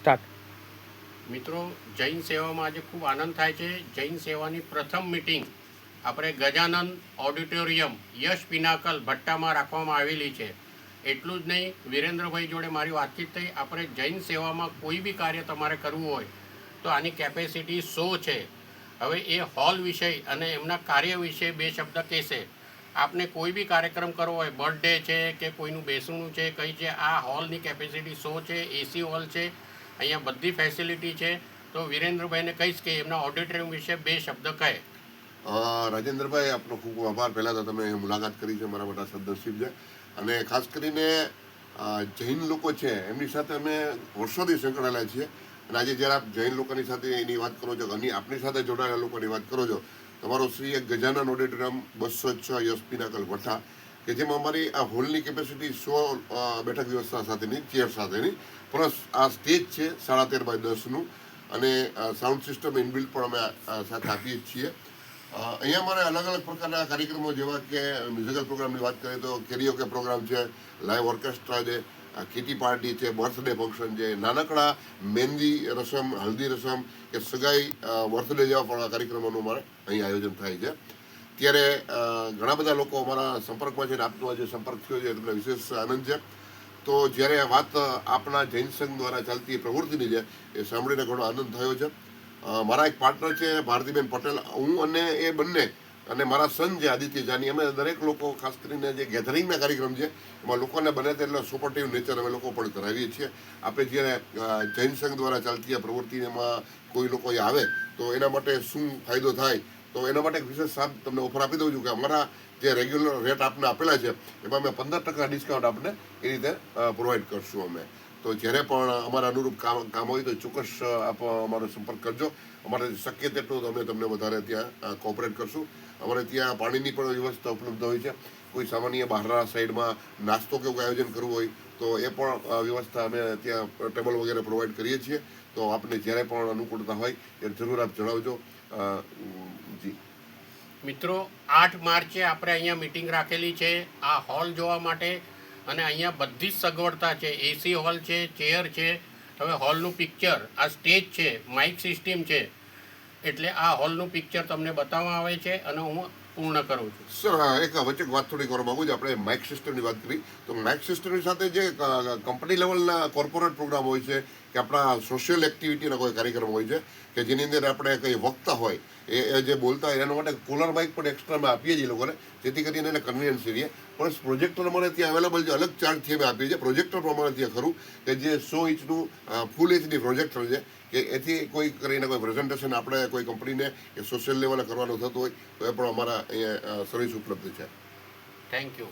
Start. મિત્રો, જૈન સેવામાં આજે ખૂબ આનંદ થાય છે. જૈન સેવાની પ્રથમ મિટિંગ આપણે ગજાનંદ ઓડિટોરિયમ યશ પિનાકલ ભટ્ટામાં રાખવામાં આવેલી છે. એટલું જ નહીં, વિરેન્દ્રભાઈ જોડે મારી વાતચીત થઈ. આપણે જૈન સેવામાં કોઈ બી કાર્ય તમારે કરવું હોય તો આની કેપેસિટી 100 છે. હવે એ હોલ વિષય અને એમના કાર્ય વિશે બે શબ્દ કહેશે. આપને કોઈ બી કાર્યક્રમ કરવો હોય, બર્થડે છે કે કોઈનું બેસણું છે, કંઈ છે, આ હોલની કેપેસિટી 100 છે. એસી હોલ છે, અહીંયા બધી ફેસિલિટી છે. તો વિરેન્દ્રભાઈને કહીશ કે એમના ઓડિટોરિયમ વિશે બે શબ્દ કહે. રાજેન્દ્રભાઈ, આપનો ખૂબ ખૂબ આભાર. પહેલાં તો તમે મુલાકાત કરી છે, મારા બધા સદનસીબ છે. અને ખાસ કરીને જૈન લોકો છે એમની સાથે અમે વર્ષોથી સંકળાયેલા છીએ. અને આજે જ્યારે આપ જૈન લોકોની સાથે એની વાત કરો છો, અને આપની સાથે જોડાયેલા લોકોની વાત કરો છો, તમારો શ્રી એક ગજાનન ઓડિટોરિયમ 206 યશ પિનાકલ ભઠ્ઠા, કે જેમાં અમારી આ હોલની કેપેસિટી 100 બેઠક વ્યવસ્થા સાથેની, ચેર સાથેની, પ્લસ આ સ્ટેજ છે 13.5x10નું, અને સાઉન્ડ સિસ્ટમ ઇનબિલ્ટ પણ અમે સાથે આપીએ છીએ. અહીંયા અમારે અલગ અલગ પ્રકારના કાર્યક્રમો, જેવા કે મ્યુઝિકલ પ્રોગ્રામની વાત કરીએ તો કેરીઓકે પ્રોગ્રામ છે, લાઈવ ઓર્કેસ્ટ્રા છે, કિટી પાર્ટી છે, બર્થડે ફંક્શન છે, નાનકડા મહેંદી રસમ, હલ્દી રસમ કે સગાઈ, બર્થડે જેવા પણ કાર્યક્રમોનું અમારે અહીં આયોજન થાય છે. ત્યારે ઘણા બધા લોકો અમારા સંપર્કમાં છે, અને આપનો આજે સંપર્ક થયો છે તમને વિશેષ આનંદ છે. તો જ્યારે વાત આપણા જૈન સંઘ દ્વારા ચાલતી પ્રવૃત્તિની છે એ સાંભળીને ઘણો આનંદ થયો છે. મારા એક પાર્ટનર છે ભારતીબેન પટેલ, હું અને એ બંને, અને મારા સન છે આદિત્ય જાની, અમે દરેક લોકો ખાસ કરીને જે ગેધરિંગના કાર્યક્રમ છે એમાં લોકોને બને તેટલો સપોર્ટિવ નેચર અમે લોકો પણ કરાવીએ છીએ. આપણે જ્યારે જૈન સંઘ દ્વારા ચાલતી આ પ્રવૃત્તિમાં કોઈ લોકો આવે તો એના માટે શું ફાયદો થાય, તો એના માટે એક વિશેષ સાહેબ તમને ઓફર આપી દઉં છું કે અમારા જે રેગ્યુલર રેટ આપને આપેલા છે એમાં અમે 15% ડિસ્કાઉન્ટ આપને એ રીતે પ્રોવાઈડ કરશું અમે. તો જ્યારે પણ અમારા અનુરૂપ કામ હોય તો ચોક્કસ આપ અમારો સંપર્ક કરજો. અમારે શક્ય તેટલું અમે તમને વધારે ત્યાં કોઓપરેટ કરશું. અમારે ત્યાં પાણીની પણ વ્યવસ્થા ઉપલબ્ધ હોય છે. કોઈ સામાન્ય બહારના સાઈડમાં નાસ્તો કે કોઈ આયોજન કરવું હોય તો એ પણ વ્યવસ્થા અમે ત્યાં ટેબલ વગેરે પ્રોવાઈડ કરીએ છીએ. તો આપને જ્યારે પણ અનુકૂળતા હોય એ જરૂર આપ જણાવજો. જી મિત્રો, 8 માર્ચે આપણે અહીંયા મિટિંગ રાખેલી છે આ હોલ જોવા માટે. અને અહીંયા બધી જ સગવડતા છે. એસી હોલ છે, ચેર છે. હવે હોલનું પિક્ચર, આ સ્ટેજ છે, માઇક સિસ્ટમ છે, એટલે આ હોલનું પિક્ચર તમને બતાવવામાં આવે છે અને હું પૂર્ણ કરું છું. સર, એક વચ્ચે વાત થોડી કરવા માંગુ છું. આપણે માઇક સિસ્ટમની વાત કરી તો માઇક સિસ્ટમની સાથે જે કંપની લેવલના કોર્પોરેટ પ્રોગ્રામ હોય છે કે આપણા સોશિયલ એક્ટિવિટીના કોઈ કાર્યક્રમ હોય છે કે જેની અંદર આપણે કંઈ વક્તા હોય એ જે બોલતા હોય એના માટે કોલર માઇક પણ એક્સ્ટ્રામાં આપીએ છીએ લોકોને, જેથી કરીને એને કન્વીનિયન્સ રહીએ. પણ પ્રોજેક્ટર અમારે ત્યાં અવેલેબલ છે, અલગ ચાર્જથી અમે આપીએ છીએ. પ્રોજેક્ટર પણ અમારે ત્યાં ખરું કે જે 100 ઇંચનું ફૂલ એચડી પ્રોજેક્ટર છે, કે એથી કોઈ કરીને કોઈ પ્રેઝન્ટેશન આપણે કોઈ કંપનીને કે સોશિયલ લેવલે કરવાનું થતું હોય તો એ પણ અમારા અહીંયા સર્વિસ ઉપલબ્ધ છે. Thank you.